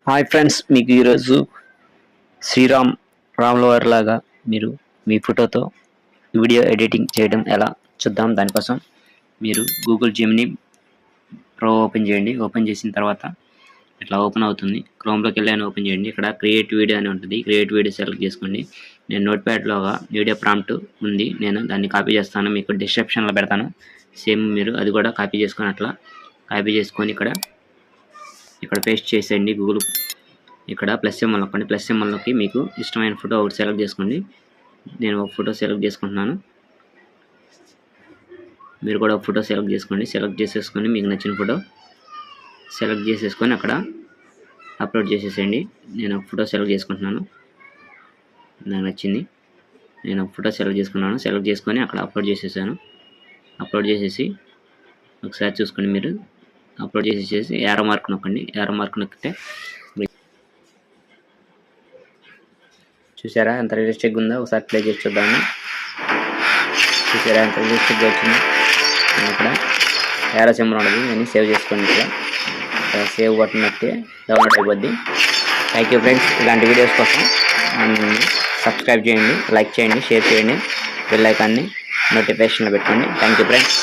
Hi friends, మీకు ఈరోజు శ్రీరామ్ రాముల వారి లాగా మీరు మీ ఫోటోతో వీడియో ఎడిటింగ్ చేయడం ఎలా చూద్దాం. దానికోసం మీరు గూగుల్ జెమినీ ప్రో ఓపెన్ చేయండి. ఓపెన్ చేసిన తర్వాత ఇట్లా ఓపెన్ అవుతుంది. క్రోమ్లోకి వెళ్ళి ఓపెన్ చేయండి. ఇక్కడ క్రియేట్ వీడియో అని ఉంటుంది. క్రియేట్ వీడియో సెలెక్ట్ చేసుకోండి. నేను నోట్ప్యాడ్లోగా వీడియో ప్రాంప్ట్ ఉంది, నేను దాన్ని కాపీ చేస్తాను, మీకు డిస్క్రిప్షన్లో పెడతాను. సేమ్ మీరు అది కూడా కాపీ చేసుకొని అట్లా కాపీ చేసుకొని ఇక్కడ పేస్ట్ చేసేయండి. గూగుల్ ఇక్కడ ప్లస్ సింబల్ నొక్కండి. ప్లస్ సింబల్లోకి మీకు ఇష్టమైన ఫోటో ఒకటి సెలెక్ట్ చేసుకోండి. నేను ఒక ఫోటో సెలెక్ట్ చేసుకుంటున్నాను. మీరు కూడా ఒక ఫోటో సెలెక్ట్ చేసుకోండి. సెలెక్ట్ చేసేసుకొని మీకు నచ్చిన ఫోటో సెలెక్ట్ చేసేసుకొని అక్కడ అప్లోడ్ చేసేసేయండి. నేను ఒక ఫోటో సెలెక్ట్ చేసుకుంటున్నాను, నాకు నచ్చింది. నేను ఒక ఫోటో సెలెక్ట్ చేసుకున్నాను. సెలెక్ట్ చేసుకొని అక్కడ అప్లోడ్ చేసేసాను. అప్లోడ్ చేసేసి ఒకసారి చూసుకోండి. మీరు అప్లోడ్ చేసేసి యారో మార్క్ నొక్కండి. యారో మార్క్ నొక్కితే చూసారా ఎంత రియలిస్టిక్గా ఉందో? ఒకసారి ప్లే చేసి చూద్దాము. చూసారా ఎంత రియలిస్టిక్గా వచ్చింది? ఇక్కడ యారో సింబల్ ఉండదు, నేను సేవ్ చేసుకోండి. ఇక్కడ సేవ్ బటన్ నొక్కితే డౌన్లోడ్ అయిపోద్ది. Thank you friends. ఇలాంటి వీడియోస్ కోసం సబ్స్క్రైబ్ చేయండి, లైక్ చేయండి, షేర్ చేయండి, బెల్ ఐకాన్ని నోటిఫికేషన్లో పెట్టుకోండి. Thank you friends.